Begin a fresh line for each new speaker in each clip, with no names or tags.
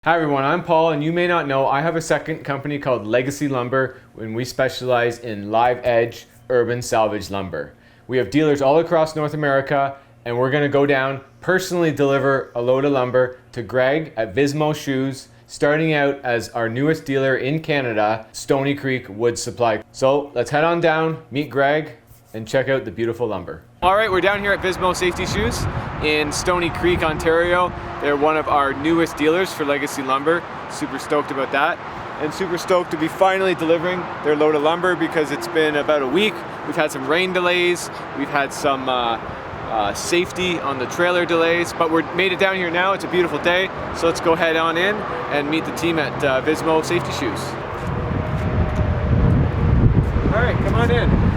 Hi everyone, I'm Paul, and you may not know, I have a second company called Legacy Lumber, and we specialize in live edge urban salvage lumber. We have dealers all across North America, and we're going to go down, personally deliver a load of lumber to Greg at Vismo Shoes, starting out as our newest dealer in Canada, Stoney Creek Wood Supply. So let's head on down, meet Greg, and check out the beautiful lumber. All right, we're down here at Vismo Safety Shoes in Stoney Creek, Ontario. They're one of our newest dealers for Legacy Lumber. Super stoked about that. And super stoked to be finally delivering their load of lumber because it's been about a week. We've had some rain delays. We've had some safety on the trailer delays, but we're made it down here now. It's a beautiful day. So let's go head on in and meet the team at Vismo Safety Shoes. All right, come on in.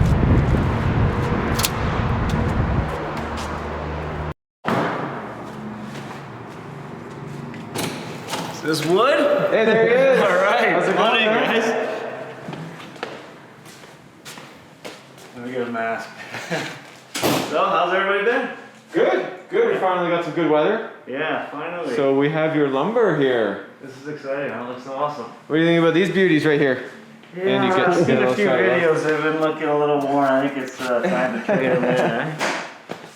This wood?
Hey, there he is.
All right.
How's it
Morning,
going,
guys. Let me get a mask. So, how's everybody been?
Good, good. We finally got some good weather.
Yeah, finally.
So we have your lumber here.
This is exciting. That looks awesome.
What do you think about these beauties right here?
Yeah, I've seen a few videos. They've been looking a little worn. I think it's time to trade them in. Eh?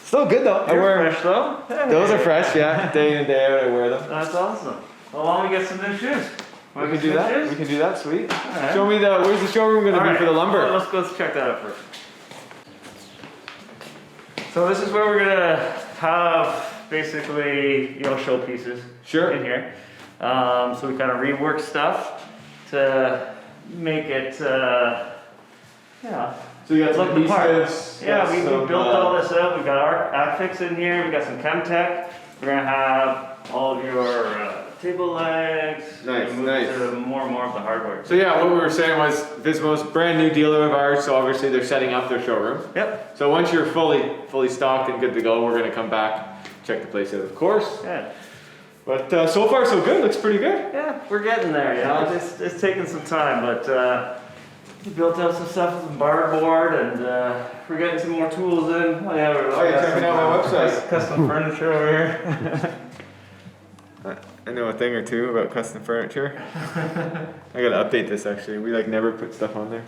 Still good though.
They're fresh though. Hey.
Those are fresh, yeah. Day in and day out I wear them.
That's awesome. Well, why don't we get some new shoes?
We can do that.
Shoes?
We can do that. Sweet.
Right.
Show me where's the showroom going to be for the lumber?
Well, let's go check that out first. So this is where we're gonna have basically, show pieces in here. So we kind of rework stuff to make it,
So you got some adhesives.
Yeah, we built all this up. We got our Affix in here. We got some Chemtech. We're gonna have all of your table legs.
Nice,
nice. More and more of the hardware.
So yeah, what we were saying was Vismo's brand new dealer of ours. So obviously they're setting up their showroom.
Yep.
So once you're fully stocked and good to go, we're gonna come back, check the place out, of course.
Yeah.
But so far so good. Looks pretty good.
Yeah, we're getting there. It's taking some time, but we built up some stuff with some barboard, and we're getting some more tools in. Oh yeah,
you're checking out my website.
Custom furniture over here.
I know a thing or two about custom furniture. I gotta update this actually. We never put stuff on there.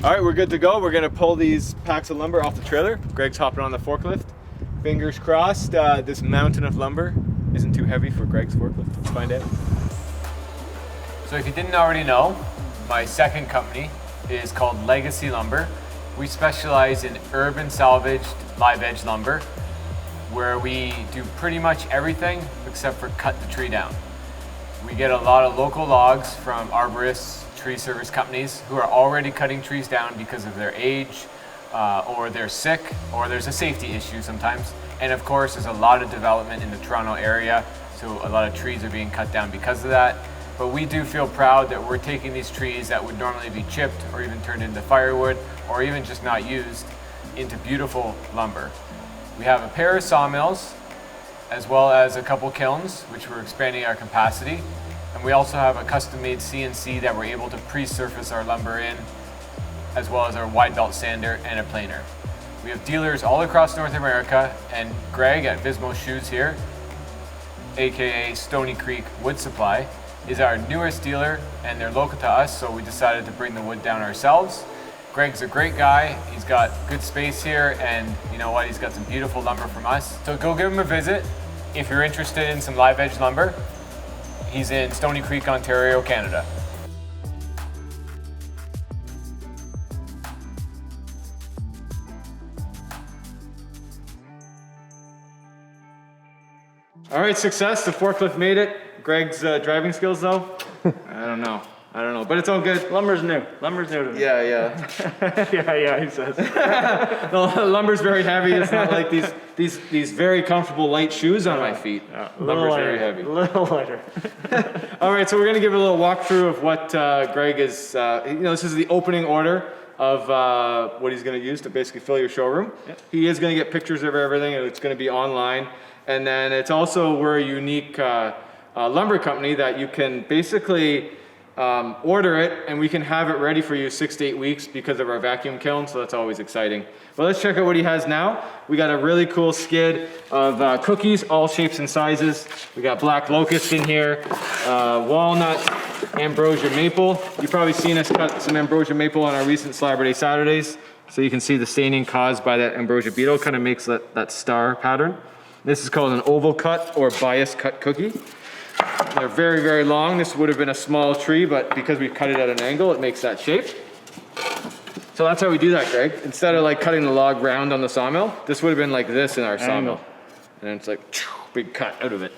All right, we're good to go. We're gonna pull these packs of lumber off the trailer. Greg's hopping on the forklift. Fingers crossed, this mountain of lumber isn't too heavy for Greg's forklift. Let's find out. So if you didn't already know, my second company is called Legacy Lumber. We specialize in urban salvaged live edge lumber, where we do pretty much everything except for cut the tree down. We get a lot of local logs from arborists, tree service companies who are already cutting trees down because of their age, or they're sick, or there's a safety issue sometimes. And of course, there's a lot of development in the Toronto area, so a lot of trees are being cut down because of that. But we do feel proud that we're taking these trees that would normally be chipped or even turned into firewood or even just not used into beautiful lumber. We have a pair of sawmills as well as a couple kilns, which we're expanding our capacity. And we also have a custom-made CNC that we're able to pre-surface our lumber in, as well as our wide belt sander and a planer. We have dealers all across North America, and Greg at Vismo Shoes here, aka Stoney Creek Wood Supply, is our newest dealer, and they're local to us, so we decided to bring the wood down ourselves. Greg's a great guy. He's got good space here, and you know what? He's got some beautiful lumber from us. So go give him a visit if you're interested in some live edge lumber. He's in Stoney Creek, Ontario, Canada. All right, success. The forklift made it. Greg's driving skills, though, I don't know, but it's all good.
Lumber's new to me.
Yeah.
yeah, he says.
The lumber's very heavy. It's not like these very comfortable light shoes on my feet. Lumber's very heavy.
A little lighter.
All right, so we're gonna give a little walkthrough of what Greg is. This is the opening order of what he's gonna use to basically fill your showroom. Yep. He is gonna get pictures of everything, and it's gonna be online. And then it's also, we're a unique lumber company that you can basically order it, and we can have it ready for you 6 to 8 weeks because of our vacuum kiln, so that's always exciting. But let's check out what he has now. We got a really cool skid of cookies, all shapes and sizes. We got black locust in here, walnut, ambrosia maple. You've probably seen us cut some ambrosia maple on our recent Slabber Day Saturdays. So you can see the staining caused by that ambrosia beetle kind of makes that star pattern. This is called an oval cut or bias cut cookie. They're very, very long. This would have been a small tree, but because we cut it at an angle, it makes that shape. So that's how we do that, Greg. Instead of like cutting the log round on the sawmill, this would have been like this in our sawmill. And it's like, big cut out of it.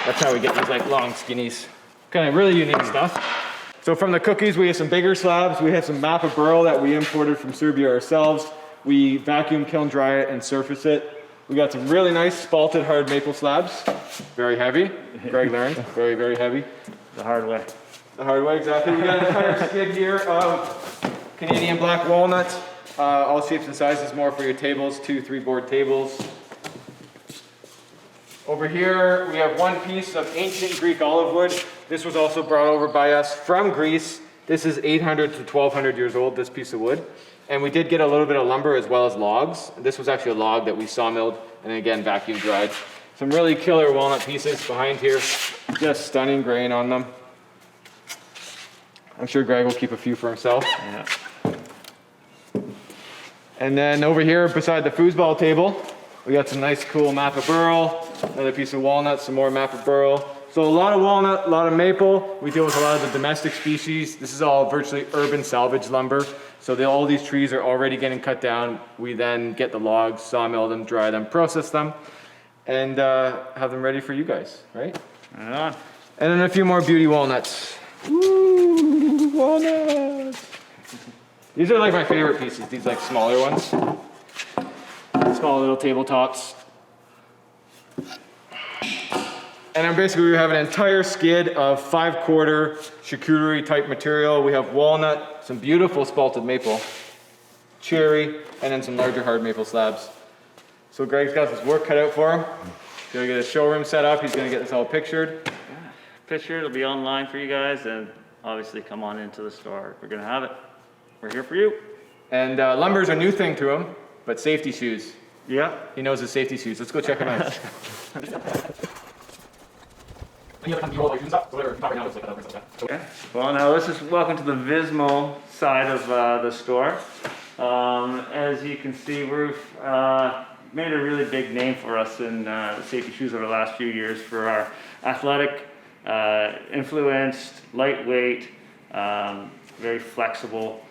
That's how we get these like long skinnies. Kind of really unique stuff. So from the cookies, we have some bigger slabs. We have some Mappa Burl that we imported from Serbia ourselves. We vacuum kiln dry it and surface it. We got some really nice spalted hard maple slabs. Very heavy. Greg learned. Very, very heavy.
The hard way.
The hard way, exactly. We got an entire skid here of Canadian black walnuts. All shapes and sizes, more for your tables, 2-3 board tables. Over here, we have one piece of ancient Greek olive wood. This was also brought over by us from Greece. This is 800 to 1200 years old, this piece of wood. And we did get a little bit of lumber as well as logs. This was actually a log that we sawmilled and again vacuum dried. Some really killer walnut pieces behind here. Just stunning grain on them. I'm sure Greg will keep a few for himself.
Yeah.
And then over here beside the foosball table, we got some nice cool Mappa Burl, another piece of walnut, some more Mappa Burl. So a lot of walnut, a lot of maple. We deal with a lot of the domestic species. This is all virtually urban salvage lumber. So all these trees are already getting cut down. We then get the logs, sawmill them, dry them, process them, and have them ready for you guys, right?
Right on.
And then a few more beauty walnuts. Woo, walnuts. These are like my favorite pieces, these like smaller ones. Small little tabletops. And then basically we have an entire skid of 5/4 charcuterie type material. We have walnut, some beautiful spalted maple, cherry, and then some larger hard maple slabs. So Greg's got his work cut out for him. He's gonna get a showroom set up. He's gonna get this all pictured.
Yeah. Picture, it'll be online for you guys, and obviously come on into the store. We're gonna have it. We're here for you.
And lumber's a new thing to him, but safety shoes.
Yeah.
He knows his safety shoes. Let's go check him out.
Okay. Well, now this is welcome to the Vismo side of the store. As you can see, we've made a really big name for us in safety shoes over the last few years for our athletic, influenced, lightweight, very flexible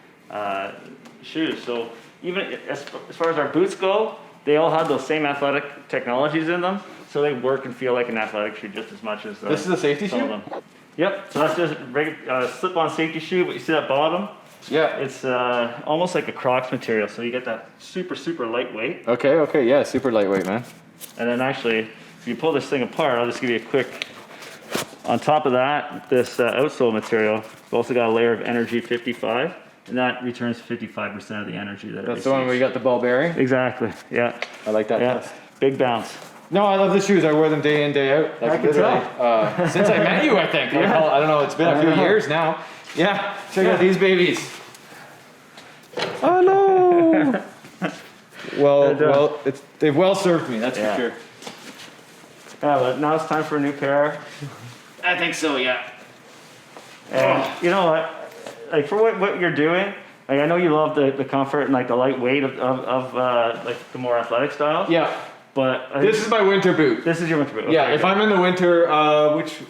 shoes. So even as far as our boots go, they all have those same athletic technologies in them. So they work and feel like an athletic shoe just as much as
this is a safety shoe?
Of them. Yep, so that's just a slip-on safety shoe, but you see that bottom?
Yeah.
It's almost like a Crocs material, so you get that super, super lightweight.
Okay, yeah, super lightweight, man.
And then actually, if you pull this thing apart, I'll just give you a quick, on top of that, this outsole material, we've also got a layer of Energy 55, and that returns 55% of the energy that it
That's the one where you got the ball bearing?
Exactly, yeah.
I like that
Yeah,
test.
big bounce.
No, I love the shoes. I wear them day in, day out. Like,
I can tell.
Since I met you, I think. Like,
Yeah.
I don't know, it's been a few years now. Yeah, check out these babies. Oh no! well, they've well served me, that's for sure.
Yeah, but now it's time for a new pair.
I think so, yeah.
And you know what? Like for what you're doing, like I know you love the comfort and like the lightweight of like the more athletic styles.
Yeah.
But
This is my winter boot.
This is your winter boot. Okay,
Yeah, if I'm in the winter,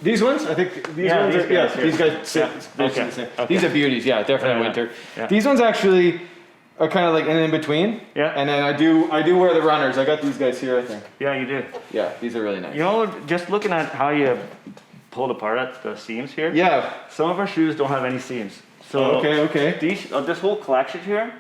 these ones, I think these ones
these
are,
guys here.
these guys sit
Yeah.
the same.
Okay.
These are beauties, yeah, definitely
Yeah.
winter.
Yeah.
These ones actually are kind of like in between.
Yeah.
And then I do wear the runners. I got these guys here, I think.
Yeah, you do.
Yeah, these are really nice.
You know, just looking at how you pulled apart at the seams here.
Yeah.
Some of our shoes don't have any seams. So
Okay.
this whole collection here,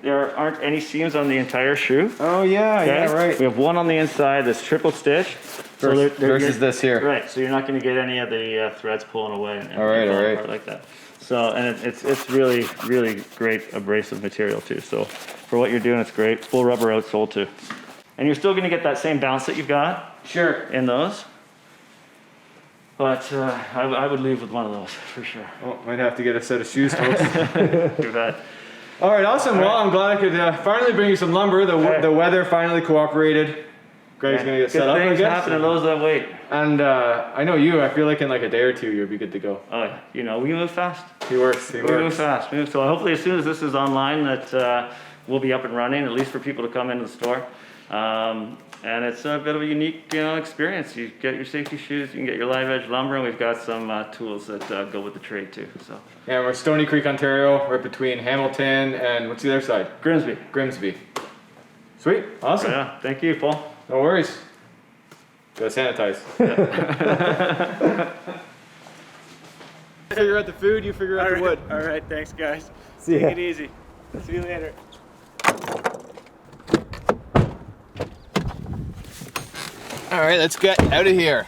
there aren't any seams on the entire shoe.
Oh yeah,
Okay?
yeah, right.
We have one on the inside that's triple stitch.
Versus this here.
Right, so you're not going to get any of the threads pulling away and
All right,
falling apart like that. So, and it's really, really great abrasive material too. So for what you're doing, it's great. Full rubber outsole too. And you're still going to get that same bounce that you've got
Sure.
in those. But I would leave with one of those for sure.
Oh, might have to get a set of shoes, folks.
Too bad.
All right, awesome. Well, I'm glad I could finally bring you some lumber. The weather finally cooperated. Greg's gonna get set up, I
Good things
guess.
happen to those that wait.
And I know you. I feel like in like a day or two, you'll be good to go.
Oh yeah, you know, we move fast.
He works. He
We move
works.
fast. So hopefully as soon as this is online that we'll be up and running, at least for people to come into the store. And it's a bit of a unique experience. You get your safety shoes, you can get your live edge lumber, and we've got some tools that go with the trade too. So.
Yeah, we're Stoney Creek, Ontario. We're between Hamilton and what's the other side?
Grimsby.
Grimsby. Sweet. Awesome.
Yeah, thank you, Paul.
No worries. Gotta sanitize. Figure out the food, you figure out the wood.
All right, thanks guys.
See ya.
Take it easy. See you later.
All right, let's get out of here.